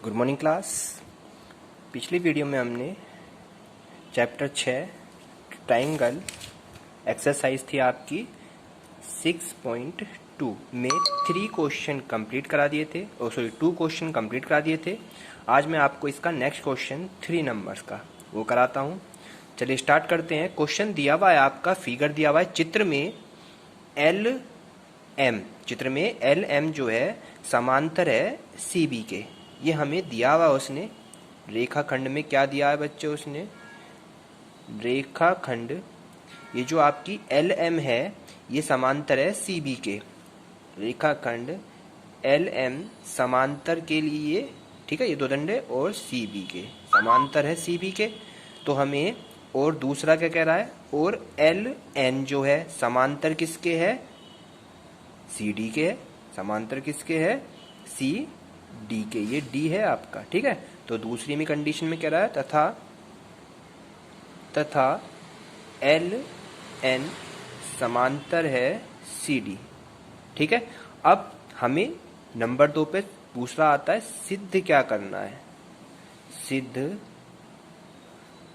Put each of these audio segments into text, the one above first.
Good morning class. पिछली video में हमने चैप्टर 6 ट्राइंगल एक्सरसाइज थी आपकी 6.2 में 3 क्वेश्चन कंप्लीट करा दिए थे, 2 क्वेश्चन कंप्लीट करा दिए थे। आज मैं आपको इसका नेक्स्ट क्वेश्चन 3 नंबर्स का वो कराता हूँ। चलिए स्टार्ट करते हैं। क्वेश्चन दिया हुआ है, आपका फिगर दिया हुआ है चित्र में एल एम जो है समांतर है सी बी के। ये हमें दिया हुआ उसने रेखाखंड में क्या दिया है बच्चों, उसने रेखाखंड ये जो आपकी एल एम है ये समांतर है सी बी के। रेखाखंड एल एम समांतर के लिए, ठीक है, ये दो दंडे और सी बी के समांतर है सी बी के। तो हमें और दूसरा क्या कह रहा है, और एल एन जो है समांतर किसके है, सी डी के है। समांतर किसके है, सी डी के। ये डी है आपका, ठीक है। तो दूसरी में कंडीशन में कह रहा है तथा एल एन समांतर है सी डी, ठीक है। अब हमें नंबर 2 पे दूसरा आता है सिद्ध क्या करना है, सिद्ध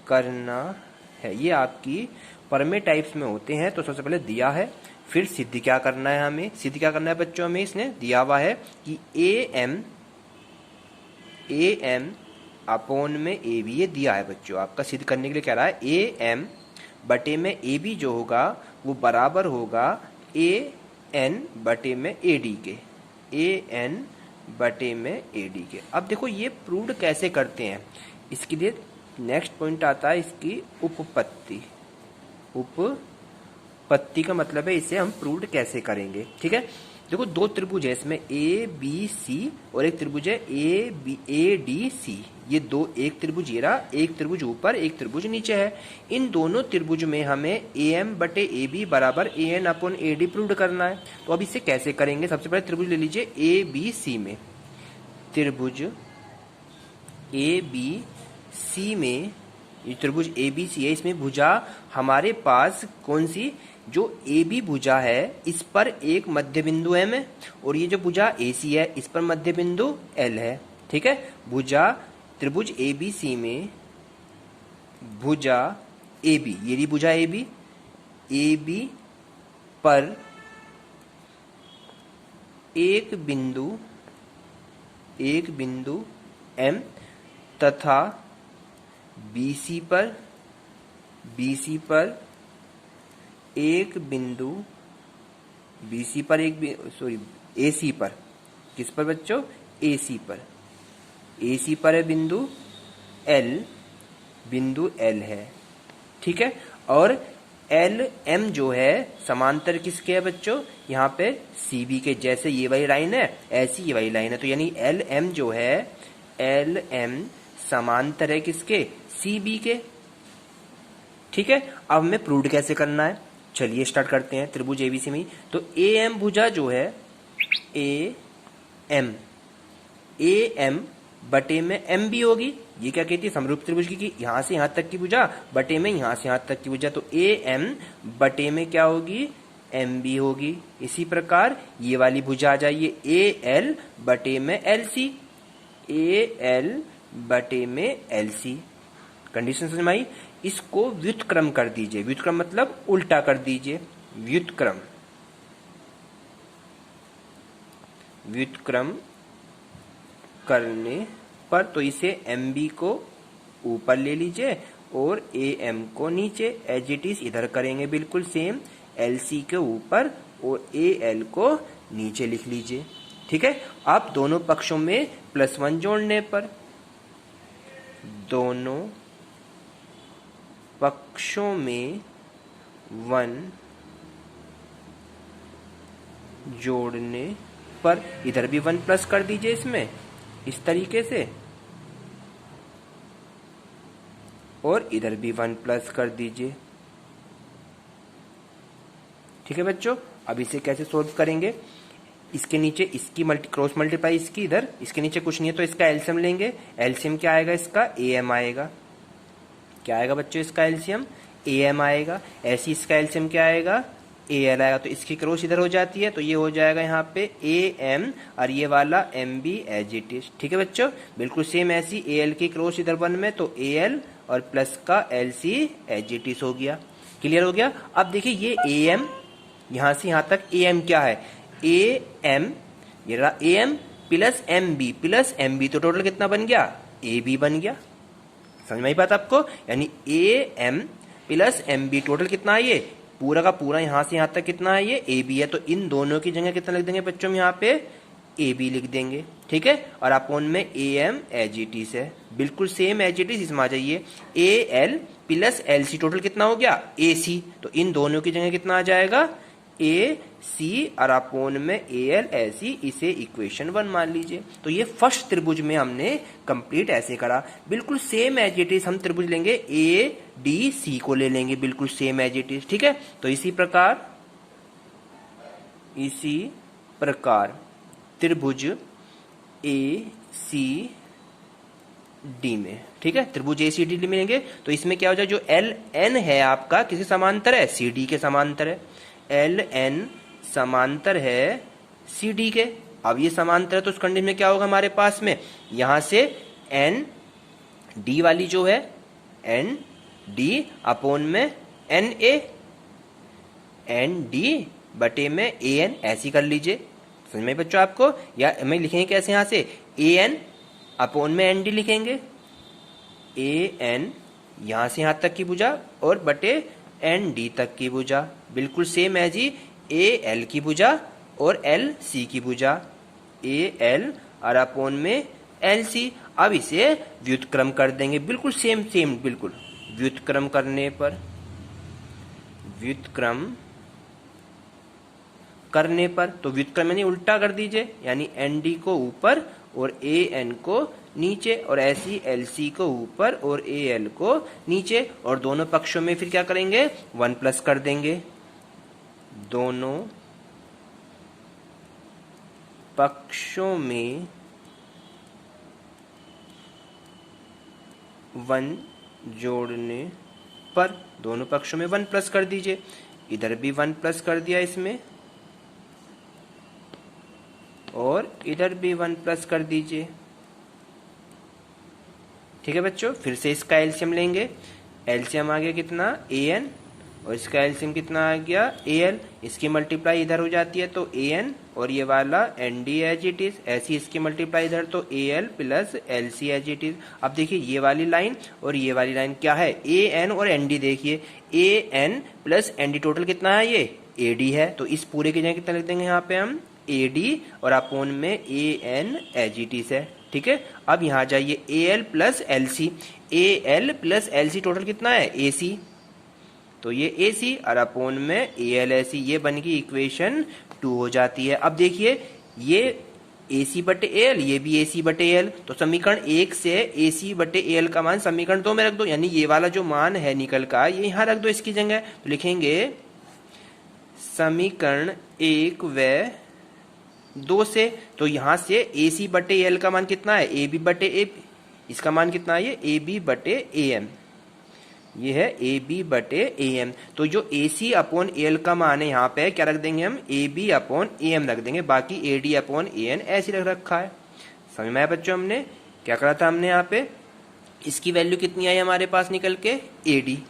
करना है। ये आपकी परमे टाइप्स में होते हैं। तो सबसे पहले दिया है, फिर सिद्ध क्या करना है। हमें सिद्ध क्या करना है बच्चों, हमें इसने दिया हुआ है कि ए एम अपोन में ए बी, ये दिया है बच्चों। आपका सिद्ध करने के लिए कह रहा है ए एम बटे में ए बी जो होगा वो बराबर होगा ए एन बटे में ए डी के, ए एन बटे में ए डी के। अब देखो ये प्रूव्ड कैसे करते हैं, इसके लिए नेक्स्ट पॉइंट आता है इसकी उपपत्ति। उपपत्ति का मतलब है इसे हम प्रूव्ड कैसे करेंगे, ठीक है। देखो दो त्रिभुज है इसमें ए बी सी और एक त्रिभुज है ए डी सी। ये दो, एक त्रिभुज ये रहा, एक त्रिभुज ऊपर एक त्रिभुज नीचे है। इन दोनों त्रिभुज में हमें ए एम बटे ए बी बराबर A N upon A D proved करना है। तो अब इसे कैसे करेंगे, सबसे पहले त्रिभुज ले लीजिए ए बी सी में। त्रिभुज ए बी सी में, ये त्रिभुज ए बी सी है, इसमें भुजा हमारे पास कौन सी, जो ए बी भुजा है इस पर एक मध्य बिंदु एम है, और ये जो भुजा ए सी है इस पर मध्य बिंदु एल है, ठीक है। भुजा त्रिभुज ए बी सी में भुजा ए बी, ये रही भुजा ए बी पर एक बिंदु एम तथा बी सी पर एक बिंदु ए सी पर, किस पर बच्चों, ए सी पर है बिंदु एल है, ठीक है। और एल एम जो है समांतर किसके है बच्चों, यहाँ पे सी बी के। जैसे ये वाली लाइन है ऐसी ये वाली लाइन है, तो यानी एल एम जो है, एल एम समांतर है किसके, सी बी के, ठीक है। अब हमें प्रूव्ड कैसे करना है, चलिए स्टार्ट करते हैं। त्रिभुज एबीसी में तो ए एम भुजा जो है ए एम बटे में एम बी होगी। ये क्या कहती है, समरूप त्रिभुज की यहां से यहां तक की भुजा बटे में यहां से यहां तक की भुजा। तो ए एम बटे में क्या होगी, एम बी होगी। इसी प्रकार ये वाली भुजा आ जाइए ए एल बटे में एल सी, ए एल बटे में एल सी। कंडीशन समझ में आई। इसको व्युत्क्रम कर दीजिए, व्युत्क्रम मतलब उल्टा कर दीजिए। व्युत्क्रम करने पर तो इसे एम बी को ऊपर ले लीजिए और ए एम को नीचे, एज इट इज इधर करेंगे बिल्कुल सेम। एल सी के ऊपर और ए एल को नीचे लिख लीजिए, ठीक है। आप दोनों पक्षों में +1 जोड़ने पर, दोनों पक्षों में 1 जोड़ने पर इधर भी 1 प्लस कर दीजिए इसमें, इस तरीके से, और इधर भी 1 प्लस कर दीजिए, ठीक है बच्चों। अब इसे कैसे सोल्व करेंगे, इसके नीचे इसकी क्रॉस मल्टीप्लाई इसकी इधर, इसके नीचे कुछ नहीं है तो इसका एलसीएम लेंगे। एलसीएम क्या आएगा, इसका ए एम आएगा। क्या आएगा बच्चों इसका एलसीएम, ए एम आएगा। ऐसी इसका एलसीएम क्या आएगा, ए एल आएगा, तो इसकी क्रॉस इधर हो जाती है, तो ये हो जाएगा यहाँ पे ए एम और ये वाला M B as it is. ठीक है बच्चों, बिल्कुल सेम ऐसी ए एल की क्रॉस इधर 1 में, तो ए एल और प्लस का L C as it is हो गया। क्लियर हो गया। अब देखिए ये ए एम यहाँ से यहाँ तक ए एम क्या है, ए एम, ये रहा A M plus M B, तो टोटल कितना बन गया, ए बी बन गया। समझ में आई बात आपको, यानी A M plus M B total कितना है, ये पूरा का पूरा यहाँ से यहाँ तक कितना है, ये ए बी है। तो इन दोनों की जगह कितना लिख देंगे बच्चों, यहाँ पे ए बी लिख देंगे। ठीक है, और अपोन में A M as it is है, बिल्कुल सेम एज इट इज, इसमें आ जाइए A L plus L C total कितना हो गया, ए सी। तो इन दोनों की जगह कितना आ जाएगा, ए सी और अपोन में ए एल ऐसी, इसे इक्वेशन 1 मान लीजिए। तो ये फर्स्ट त्रिभुज में हमने कंप्लीट ऐसे करा, बिल्कुल सेम एज इट इज। हम त्रिभुज लेंगे ए डी सी को ले लेंगे, बिल्कुल सेम एज इट इज। ठीक है, तो इसी प्रकार त्रिभुज ए सी डी में, ठीक है, त्रिभुज ए सी डी में लेंगे तो इसमें क्या हो जाए, जो एल एन है आपका किसी समांतर है, सी डी के समांतर है। एल एन समांतर है सी डी के। अब ये समांतर है तो उस कंडीशन में क्या होगा हमारे पास में, यहां से एन डी वाली जो है, एन डी अपोन में एन डी बटे में ए एन, ऐसी कर लीजिए। समझ में बच्चों आपको, या हमें लिखेंगे कैसे, यहां से ए एन अपोन में एन डी लिखेंगे, ए एन यहां से यहां तक की भुजा और बटे एन डी तक की भुजा, बिल्कुल सेम है जी, ए एल की भुजा और एल सी की भुजा, ए एल और अपोन में एल सी। अब इसे व्युत्क्रम कर देंगे, बिल्कुल सेम बिल्कुल। व्युत्क्रम करने पर तो व्युत्क्रम यानी उल्टा कर दीजिए, यानी एन डी को ऊपर और ए एन को नीचे, और ऐसी एल सी को ऊपर और ए एल को नीचे, और दोनों पक्षों में फिर क्या करेंगे, 1 प्लस कर देंगे। दोनों पक्षों में 1 जोड़ने पर दोनों पक्षों में 1 प्लस कर दीजिए। इधर भी 1 प्लस कर दिया इसमें, और इधर भी 1 प्लस कर दीजिए। ठीक है बच्चों, फिर से इसका एलसीएम लेंगे। एलसीएम आ गया कितना, ए एन, और इसका एलसीएम कितना आ गया, ए एल। इसकी मल्टीप्लाई इधर हो जाती है तो ए एन और ये वाला N D as it is, ऐसी इसकी मल्टीप्लाई इधर तो A L plus L C as it is. अब देखिए ये वाली लाइन और ये वाली लाइन क्या है, ए एन और एन डी। देखिए A N plus N D total कितना है, ये ए डी है। तो इस पूरे की जगह कितना लिख देंगे यहाँ पे हम, ए डी और अपोन में A N as it is है। ठीक है, अब यहाँ जाइए A L plus L C, A L plus L C total कितना है, ए सी। तो ये ए सी और अपोन में ए एल ए सी, ये बन गई इक्वेशन 2 हो जाती है। अब देखिए ये ए सी बटे ए एल, ये भी ए सी बटे ए एल, तो समीकरण 1 से ए सी बटे ए एल का मान समीकरण 2 में रख दो, यानी ये वाला जो मान है निकल का, ये यहाँ रख दो इसकी जगह। तो लिखेंगे समीकरण 1 व 2 से, तो यहां से ए सी बटे एल का मान कितना है, ए बी बटे ए, इसका मान कितना है, ये ए बी बटे ए एम, ये है ए बी बटे ए एम। तो जो ए सी अपॉन ए एल का मान है यहाँ पे क्या रख देंगे हम, A B upon A M रख देंगे, बाकी A D upon A N ऐसे रख रखा है। समझ में आया बच्चों, हमने क्या करा था, हमने यहाँ पे इसकी वैल्यू कितनी आई हमारे पास निकल के, ए डी।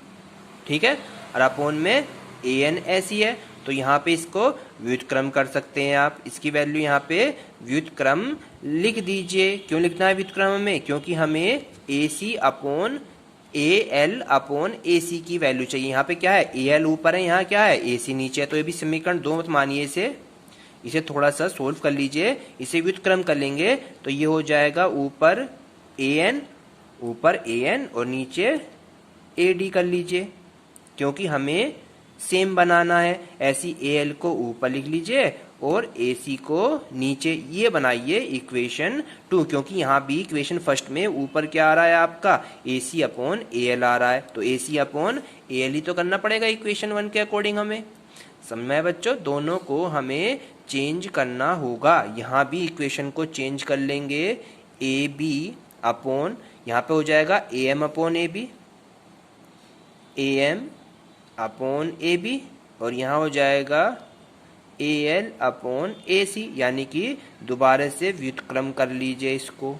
ठीक है, और अपॉन में ए एन ऐसी है, तो यहाँ पे इसको व्युत्क्रम कर सकते हैं आप। इसकी वैल्यू यहाँ पे व्युत्क्रम लिख दीजिए। क्यों लिखना है व्युत्क्रम में, क्योंकि हमें ए सी अपॉन ए एल अपॉन ए सी की वैल्यू चाहिए। यहाँ पे क्या है, ए एल ऊपर है, यहाँ क्या है, ए सी नीचे है। तो ये भी समीकरण 2 मत मानिए, इसे थोड़ा सा सोल्व कर लीजिए। इसे व्युत्क्रम कर लेंगे तो ये हो जाएगा ऊपर ए एन और नीचे ए डी कर लीजिए, क्योंकि हमें सेम बनाना है। ऐसी ए एल को ऊपर लिख लीजिए और ए सी को नीचे, ये बनाइए इक्वेशन 2, क्योंकि यहाँ भी इक्वेशन फर्स्ट में ऊपर क्या आ रहा है आपका, ए सी अपॉन ए एल आ रहा है, तो ए सी अपॉन ए एल ही तो करना पड़ेगा इक्वेशन 1 के अकॉर्डिंग हमें। समझ में बच्चों, दोनों को हमें चेंज करना होगा। यहाँ भी इक्वेशन को चेंज कर लेंगे, ए बी अपॉन, यहाँ पे हो जाएगा A M upon A B, A M upon A B और यहाँ हो जाएगा AL अपॉन AC, यानी कि दोबारा से व्युत्क्रम कर लीजिए इसको,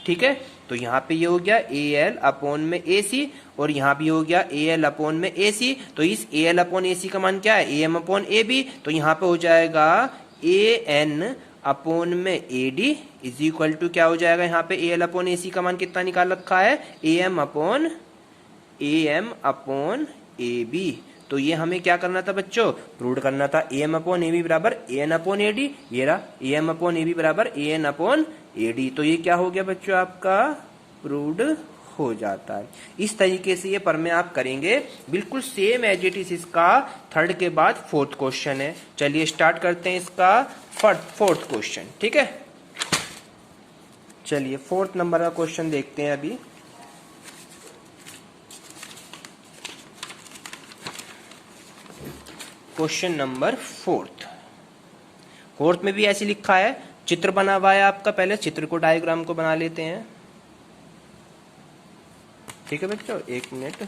ठीक है। तो यहाँ पे ये हो गया AL अपॉन में AC, और यहाँ भी हो गया AL अपॉन में AC। तो इस AL अपॉन AC का मान क्या है, AM अपॉन AB। तो यहाँ पे हो जाएगा AN अपॉन में AD इज इक्वल टू क्या हो जाएगा, यहाँ पे AL अपॉन AC का मान कितना निकाल रखा है, AM अपॉन AB। तो ये हमें क्या करना था बच्चों, प्रूव करना था AM अपॉन AB बराबर AN अपॉन AD। ये रहा AM अपॉन AB बराबर AN अपॉन AD। तो ये क्या हो गया बच्चों, आपका प्रूव्ड हो जाता है। इस तरीके से ये प्रमेय आप करेंगे, बिल्कुल सेम एज इट इज इसका थर्ड के बाद फोर्थ क्वेश्चन है। चलिए स्टार्ट करते हैं इसका फोर्थ क्वेश्चन, ठीक है। चलिए फोर्थ नंबर का क्वेश्चन देखते हैं अभी। क्वेश्चन नंबर फोर्थ में भी ऐसे लिखा है, चित्र बना हुआ है आपका। पहले चित्र को, डायग्राम को बना लेते हैं, ठीक है बच्चों, एक मिनट।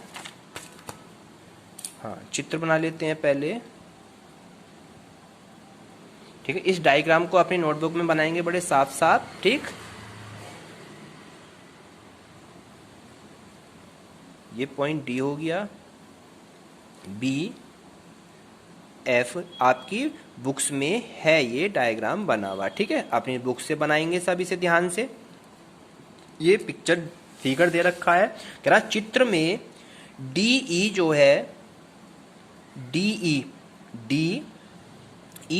हाँ, चित्र बना लेते हैं पहले, ठीक है। इस डायग्राम को अपनी नोटबुक में बनाएंगे बड़े साफ साफ, ठीक। ये पॉइंट डी हो गया, बी एफ आपकी बुक्स में है ये डायग्राम बना हुआ, ठीक है। अपनी बुक से बनाएंगे सभी से ध्यान से। ये पिक्चर फिगर दे रखा है, कह रहा चित्र में DE जो है, DE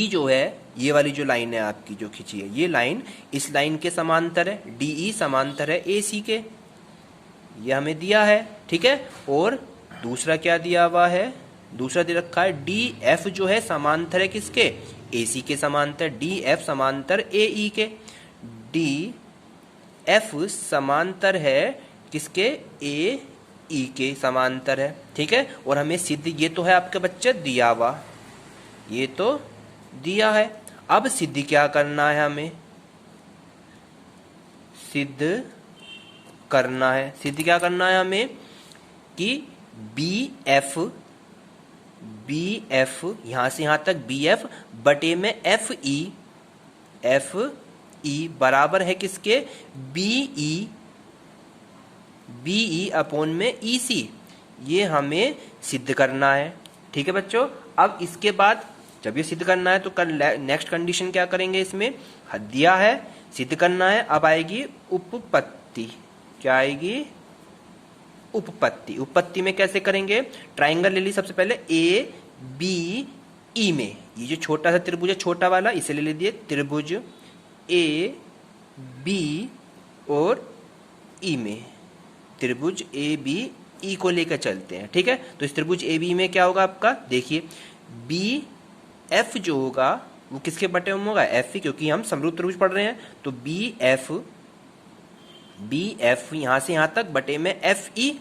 जो है, ये वाली जो लाइन है आपकी जो खींची है, ये लाइन इस लाइन के समांतर है। DE समांतर है AC के, ये हमें दिया है, ठीक है। और दूसरा क्या दिया हुआ है, दूसरा दे रखा है DF जो है समांतर है किसके, AC के समांतर। DF समांतर AE के, DF समांतर है किसके, AE के समांतर है, ठीक है। और हमें सिद्ध, ये तो है आपके बच्चे दिया हुआ, ये तो दिया है। अब सिद्ध क्या करना है, हमें सिद्ध करना है। सिद्ध क्या करना है हमें कि BF यहां से यहां तक BF बटे में FE बराबर है किसके, BE अपॉन में EC। ये हमें सिद्ध करना है, ठीक है बच्चों। अब इसके बाद जब ये सिद्ध करना है तो नेक्स्ट कंडीशन क्या करेंगे, इसमें दिया है सिद्ध करना है। अब आएगी उपपत्ति, क्या आएगी, उपपत्ति। उपपत्ति में कैसे करेंगे, ट्राइंगल ले ली सबसे पहले ABE में, ये जो छोटा सा त्रिभुज है छोटा वाला, इसे ले लीजिए त्रिभुज AB और E में, त्रिभुज ABE को लेकर चलते हैं, ठीक है। तो इस त्रिभुज AB में क्या होगा आपका, देखिए BF जो होगा वो किसके बटे में होगा, FE, क्योंकि हम समरूप त्रिभुज पढ़ रहे हैं। तो BF यहां से यहां तक बटे में FE,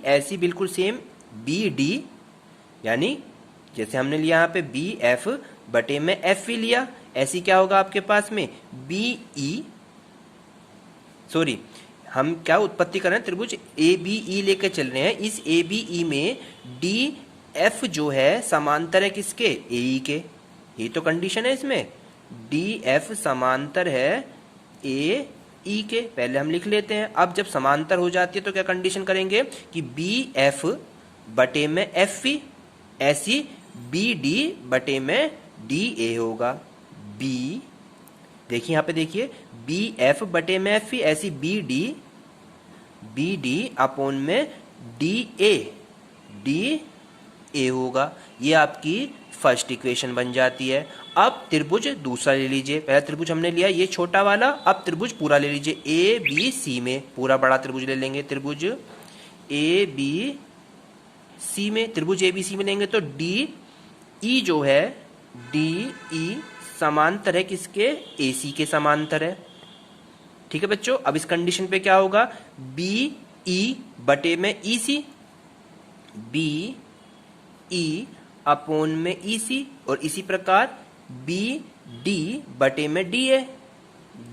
ऐसी बिल्कुल सेम BD, यानी जैसे हमने लिया यहाँ पे BF बटे में FE लिया, ऐसी क्या होगा आपके पास में हम क्या उत्पत्ति कर रहे हैं, त्रिभुज ABE लेकर चल रहे हैं। इस ABE में DF जो है समांतर है किसके, AE के। ये तो कंडीशन है इसमें, DF समांतर है AE के, पहले हम लिख लेते हैं। अब जब समांतर हो जाती है तो क्या कंडीशन करेंगे कि BF बटे में FE, ऐसी BD बटे में DA होगा। देखिए यहाँ पे देखिए, BF बटे में FE, ऐसी BD अपॉन में DA होगा। ये आपकी फर्स्ट इक्वेशन बन जाती है। अब त्रिभुज दूसरा ले लीजिए, पहला त्रिभुज हमने लिया ये छोटा वाला, अब त्रिभुज पूरा ले लीजिए ABC में, पूरा बड़ा त्रिभुज ले लेंगे। त्रिभुज ABC में, त्रिभुज ABC में लेंगे तो DE जो है, DE समांतर है किसके, AC के समांतर है, ठीक है बच्चों। अब इस कंडीशन पे क्या होगा, BE बटे में EC, BE अपॉन में EC, और इसी प्रकार BD बटे में DA,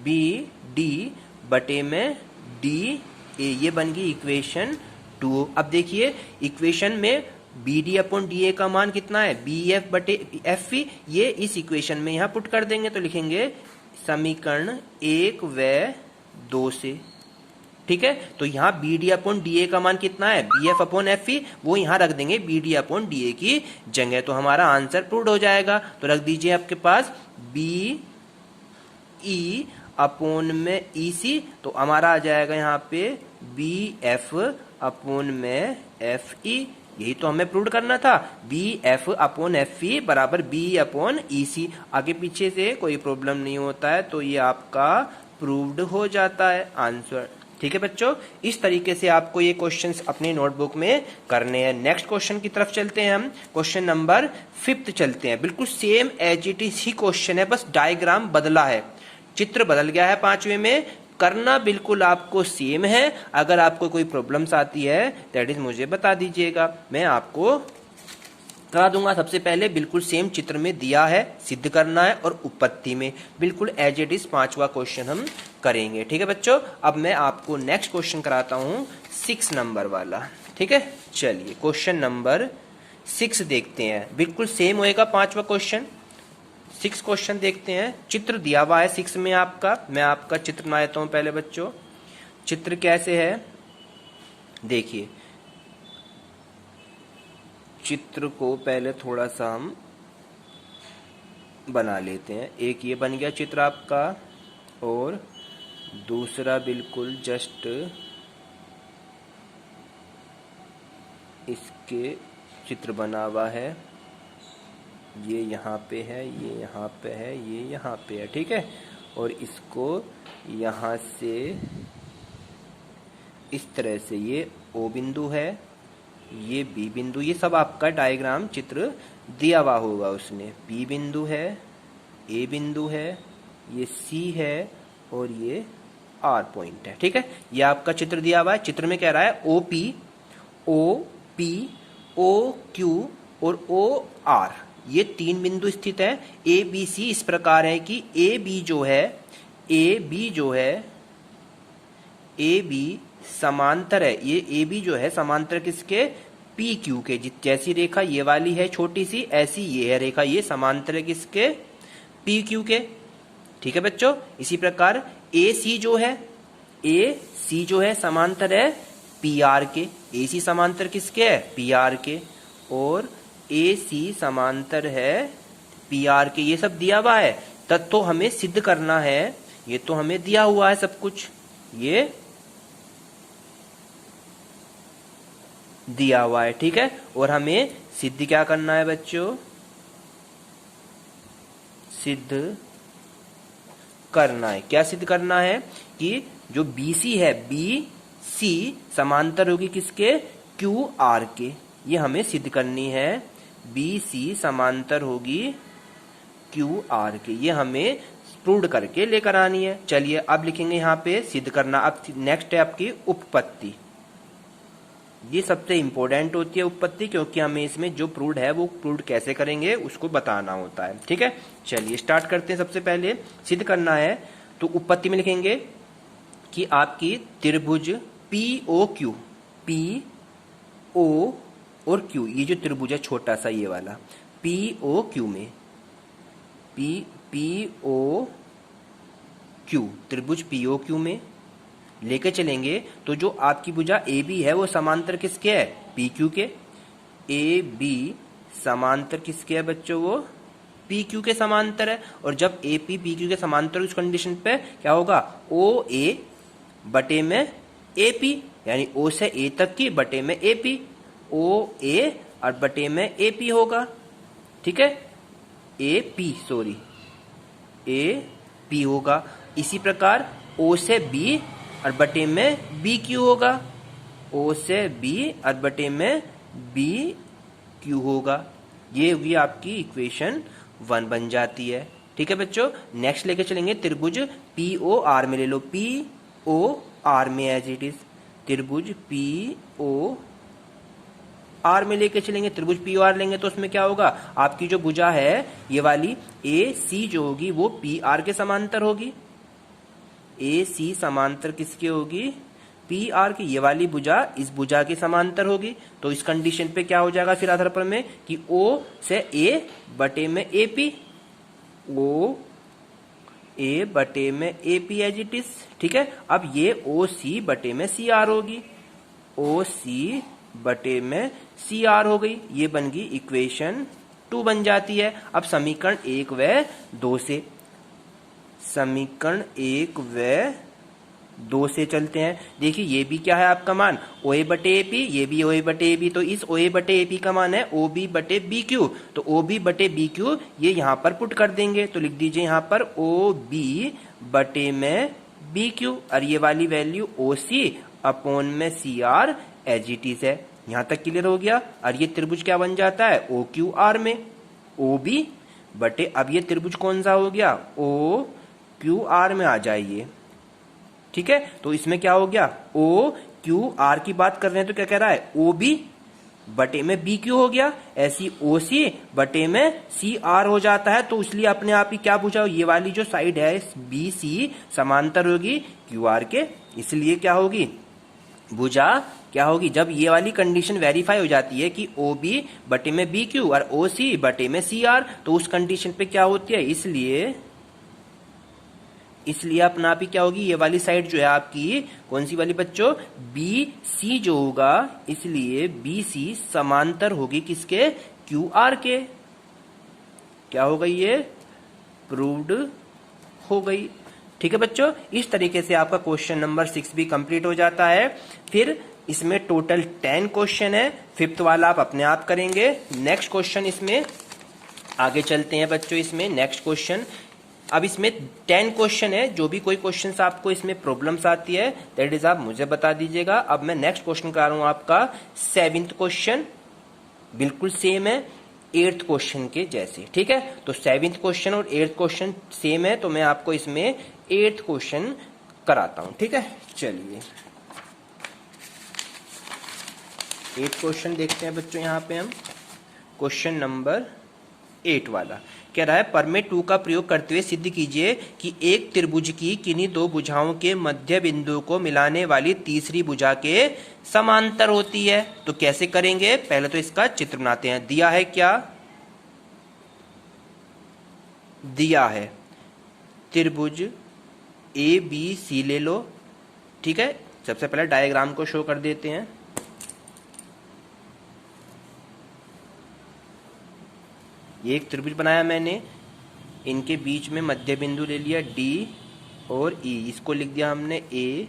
BD बटे में DA। ये बन गई इक्वेशन 2। अब देखिए इक्वेशन में B D upon D A का मान कितना है, बी एफ बटे एफ ई, ये इस इक्वेशन में यहाँ पुट कर देंगे तो लिखेंगे समीकरण 1 व 2 से। ठीक है, तो यहाँ B D upon D A का मान कितना है, B F upon F E, वो यहाँ रख देंगे B D upon D A की जगह, तो हमारा आंसर प्रूव हो जाएगा। तो रख दीजिए आपके पास बी ई अपॉन में ई सी, तो हमारा आ जाएगा यहाँ पे बी एफ अपॉन में एफ ई, यही तो हमें प्रूव करना था, B F upon F E बराबर बी अपॉन ई सी। आगे पीछे से कोई प्रॉब्लम नहीं होता है, तो ये आपका प्रूव्ड हो जाता है आंसर। ठीक है बच्चों, इस तरीके से आपको ये क्वेश्चंस अपनी नोटबुक में करने हैं। नेक्स्ट क्वेश्चन की तरफ चलते हैं हम, क्वेश्चन नंबर 5 चलते हैं। बिल्कुल सेम एज इट इज ही क्वेश्चन है, बस डायग्राम बदला है, चित्र बदल गया है 5वें में, करना बिल्कुल आपको सेम है। अगर आपको कोई प्रॉब्लम्स आती है दैट इज मुझे बता दीजिएगा, मैं आपको करा दूंगा। सबसे पहले बिल्कुल सेम चित्र में दिया है, सिद्ध करना है, और उपपत्ति में बिल्कुल एज इट इज 5वां क्वेश्चन हम करेंगे। ठीक है बच्चों, अब मैं आपको नेक्स्ट क्वेश्चन कराता हूं 6 नंबर वाला। ठीक है, चलिए क्वेश्चन नंबर 6 देखते हैं, बिल्कुल सेम होएगा 5वां क्वेश्चन। 6 क्वेश्चन देखते हैं, चित्र दिया हुआ है 6 में आपका, मैं आपका चित्र बना देता हूं पहले बच्चों। चित्र कैसे है देखिए, चित्र को पहले थोड़ा सा हम बना लेते हैं। एक ये बन गया चित्र आपका, और दूसरा बिल्कुल जस्ट इसके चित्र बना हुआ है, ये यहाँ पे है, ये यहाँ पे है, ये यहाँ पे है। ठीक है, और इसको यहाँ से इस तरह से, ये ओ बिंदु है, ये बी बिंदु, ये सब आपका डायग्राम चित्र दिया हुआ होगा उसने। बी बिंदु है, ए बिंदु है, ये सी है, और ये आर पॉइंट है। ठीक है, ये आपका चित्र दिया हुआ है। चित्र में कह रहा है O P, O P, O Q और ओ आर, ये 3 बिंदु स्थित है। ए बी सी इस प्रकार है कि ए बी जो है, ए बी जो है, ए बी समांतर है, ये ए बी जो है समांतर किसके, पी क्यू के। जैसी रेखा ये वाली है छोटी सी, ऐसी ये है रेखा, ये समांतर है किसके, पी क्यू के। ठीक है बच्चों, इसी प्रकार ए सी जो है, ए सी जो है समांतर है पी आर के, ए सी समांतर किसके है, पी आर के, और ए सी समांतर है पी आर के। ये सब दिया हुआ है, तब तो हमें सिद्ध करना है, ये तो हमें दिया हुआ है सब कुछ, ये दिया हुआ है। ठीक है, और हमें सिद्ध क्या करना है बच्चों, सिद्ध करना है, क्या सिद्ध करना है कि जो BC है, BC समांतर होगी किसके, QR के, ये हमें सिद्ध करनी है। BC समांतर होगी QR के, ये हमें प्रूव करके लेकर आनी है। चलिए अब लिखेंगे यहाँ पे सिद्ध करना। अब नेक्स्ट है आपकी उपपत्ति, ये सबसे इंपॉर्टेंट होती है उपपत्ति, क्योंकि हमें इसमें जो प्रूव्ड है वो प्रूव्ड कैसे करेंगे उसको बताना होता है। ठीक है, चलिए स्टार्ट करते हैं। सबसे पहले सिद्ध करना है तो उपपत्ति में लिखेंगे कि आपकी त्रिभुज POQ, PO और Q, ये जो त्रिभुज है छोटा सा ये वाला, POQ में, POQ त्रिभुज POQ में लेके चलेंगे तो जो आपकी भुजा ए बी है वो समांतर किसके है, पी क्यू के। ए बी समांतर किसके है बच्चों, वो पी क्यू के समांतर है। और जब ए पी पी क्यू के समांतर, उस कंडीशन पे क्या होगा, ओ ए बटे में ए पी, यानी ओ से ए तक की बटे में ए पी, ओ ए और बटे में ए पी होगा। ठीक है, A P sorry A P होगा। इसी प्रकार ओ से बी और बटे में बी क्यू होगा, ओ से बी और बटे में बी क्यू होगा। ये हुई आपकी इक्वेशन 1 बन जाती है। ठीक है बच्चों, नेक्स्ट लेके चलेंगे त्रिभुज पी ओ आर में। ले लो पी ओ आर में एज इट इज, त्रिभुज पी ओ आर में लेके चलेंगे। त्रिभुज पी ओ आर लेंगे तो उसमें क्या होगा, आपकी जो भुजा है ये वाली ए सी जो होगी वो पी आर के समांतर होगी। ए सी समांतर किसकी होगी, पी आर की ये वाली भुजा इस भुजा के समांतर होगी, तो इस कंडीशन पे क्या हो जाएगा फिर आधार पर में कि ओ से ए बटे में ए पी, ओ ए बटे में A P as it is. ठीक है, अब ये ओ सी बटे में सी आर होगी, ओ सी बटे में सी आर हो गई, ये बन गई इक्वेशन 2 बन जाती है। अब समीकरण 1 व 2 से, समीकरण 1 व 2 से चलते हैं। देखिए ये भी क्या है आपका मान ओ ए बटे ए पी, ये भी ओ ए बटे ए बी, तो इस ओ ए बटे ए पी का मान है ओ बी बटे बी क्यू, तो ओ बी बटे बी क्यू ये यहां पर पुट कर देंगे, तो लिख दीजिए यहां पर ओ बी बटे में बी क्यू, और ये वाली वैल्यू ओ सी अपॉन में C R as it is है। यहां तक क्लियर हो गया। और ये त्रिभुज क्या बन जाता है ओ क्यू आर में, ओ बी बटे, अब ये त्रिभुज कौन सा हो गया ओ क्यू आर में आ जाइए। ठीक है, तो इसमें क्या हो गया ओ क्यू आर की बात कर रहे हैं तो क्या कह रहा है ओ बी बटे में बी क्यू हो गया, ऐसी ओ सी बटे में सी आर हो जाता है। तो इसलिए अपने आप ही क्या पूछा, ये वाली जो साइड है बी सी समांतर होगी क्यू आर के, इसलिए क्या होगी भुजा क्या होगी, जब ये वाली कंडीशन वेरीफाई हो जाती है कि ओ बी बटे में बी क्यू और ओ सी बटे में सी आर, तो उस कंडीशन पे क्या होती है, इसलिए अपना आप ही क्या होगी ये वाली साइड जो है आपकी कौन सी वाली बच्चों बी सी जो होगा, इसलिए बी सी समांतर होगी किसके क्यू आर के। क्या हो गई ये प्रूव्ड हो गई। ठीक है बच्चों, इस तरीके से आपका क्वेश्चन नंबर 6 भी कंप्लीट हो जाता है। फिर इसमें टोटल 10 क्वेश्चन है, 5th वाला आप अपने आप करेंगे। नेक्स्ट क्वेश्चन इसमें आगे चलते हैं बच्चों, इसमें नेक्स्ट क्वेश्चन, अब इसमें 10 क्वेश्चन है, जो भी कोई क्वेश्चन आपको इसमें प्रॉब्लम्स आती है दैट इज आप मुझे बता दीजिएगा। अब मैं नेक्स्ट क्वेश्चन करा रहा हूं आपका 7th क्वेश्चन, बिल्कुल सेम है 8th क्वेश्चन के जैसे। ठीक है, तो 7th क्वेश्चन और 8th क्वेश्चन सेम है, तो मैं आपको इसमें 8th क्वेश्चन कराता हूं। ठीक है, चलिए 8th क्वेश्चन देखते हैं बच्चों। यहां पे हम क्वेश्चन नंबर 8 वाला कह रहा है परमेय 2 का प्रयोग करते हुए सिद्ध कीजिए कि एक त्रिभुज की किन्हीं दो भुजाओं के मध्य बिंदु को मिलाने वाली तीसरी भुजा के समांतर होती है। तो कैसे करेंगे, पहले तो इसका चित्र बनाते हैं। दिया है क्या, दिया है त्रिभुज ए बी सी ले लो। ठीक है, सबसे पहले डायग्राम को शो कर देते हैं। ये एक त्रिभुज बनाया मैंने, इनके बीच में मध्य बिंदु ले लिया डी और ई, इसको लिख दिया हमने ए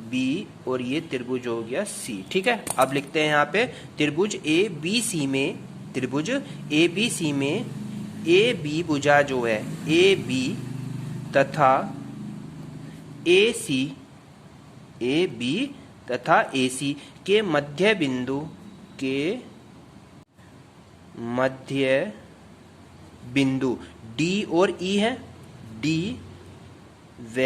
बी, और ये त्रिभुज हो गया सी। ठीक है, अब लिखते हैं यहाँ पे त्रिभुज ए बी सी में, त्रिभुज ए बी सी में ए बी भुजा जो है ए बी तथा ए सी, ए बी तथा ए सी के मध्य बिंदु के मध्य बिंदु डी और ई है, डी व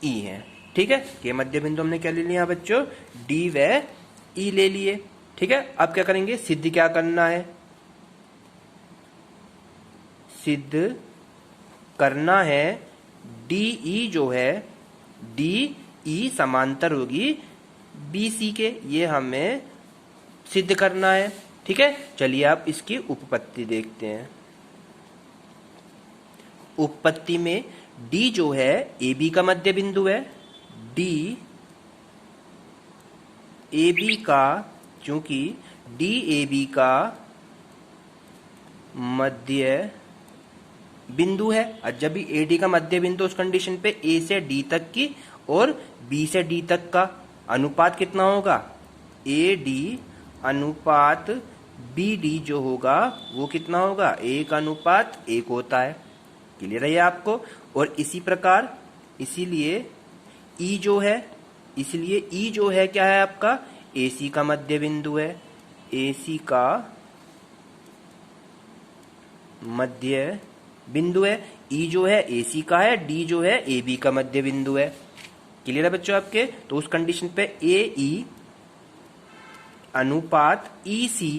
ई है। ठीक है, ये मध्य बिंदु हमने क्या ले लिया बच्चों डी व ई ले लिए। ठीक है, अब क्या करेंगे, सिद्ध क्या करना है, सिद्ध करना है डी ई जो है डी ई समांतर होगी बी सी के, ये हमें सिद्ध करना है। ठीक है, चलिए आप इसकी उपपत्ति देखते हैं। उपपत्ति में D जो है ए बी का मध्य बिंदु है, D ए बी का, चूंकि D ए बी का मध्य बिंदु है, और जब भी ए डी का मध्य बिंदु उस कंडीशन पे ए से डी तक की और बी से डी तक का अनुपात कितना होगा, ए डी अनुपात बी डी जो होगा वो कितना होगा 1:1 होता है। क्लियर है ये आपको। और इसी प्रकार इसीलिए ई जो है, इसलिए ई जो है क्या है आपका ए सी का मध्य बिंदु है, ए सी का मध्य बिंदु है, ई जो है ए सी का है, डी जो है ए बी का मध्य बिंदु है। क्लियर है बच्चों आपके। तो उस कंडीशन पे ए ई अनुपात ई सी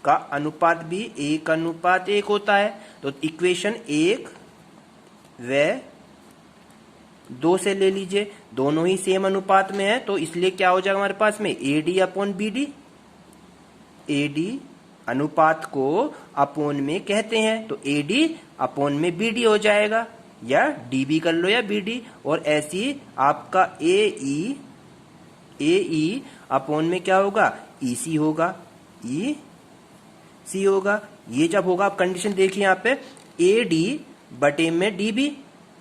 का अनुपात भी 1:1 होता है। तो इक्वेशन 1 व 2 से ले लीजिए, दोनों ही सेम अनुपात में है, तो इसलिए क्या हो जाएगा हमारे पास में AD अपॉन BD। AD अनुपात को अपोन में कहते हैं, तो AD अपोन में BD हो जाएगा, या DB कर लो या BD। और ऐसी आपका AE अपोन में क्या होगा, EC होगा, EC होगा। ये जब होगा, आप कंडीशन देखिए यहाँ पे, AD बटे में DB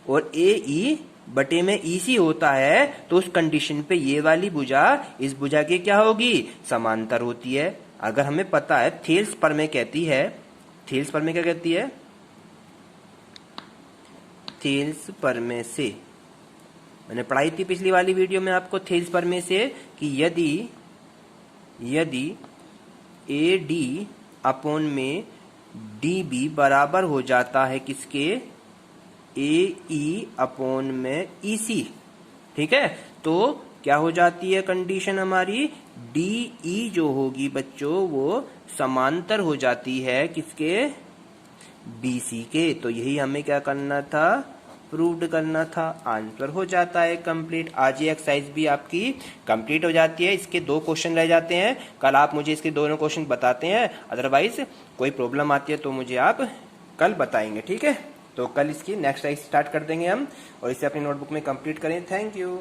और AE बटे में EC होता है, तो उस कंडीशन पे ये वाली भुजा इस भुजा की क्या होगी, समांतर होती है। अगर हमें पता है थेल्स प्रमेय कहती है, थेल्स प्रमेय क्या कहती है, थेल्स प्रमेय से मैंने पढ़ाई थी पिछली वाली वीडियो में आपको, थेल्स प्रमेय से कि यदि AD अपोन में DB बराबर हो जाता है किसके, AE अपोन में EC, ठीक है, तो क्या हो जाती है कंडीशन हमारी, DE जो होगी बच्चों वो समांतर हो जाती है किसके, BC के। तो यही हमें क्या करना था, प्रूव्ड करना था। आंसर हो जाता है कंप्लीट। आज ये एक्सरसाइज भी आपकी कंप्लीट हो जाती है। इसके 2 क्वेश्चन रह जाते हैं, कल आप मुझे इसके दोनों क्वेश्चन बताते हैं, अदरवाइज कोई प्रॉब्लम आती है तो मुझे आप कल बताएंगे, ठीक है। तो कल इसकी नेक्स्ट एक्सरसाइज स्टार्ट कर देंगे हम, और इसे अपनी नोटबुक में कंप्लीट करें। Thank you.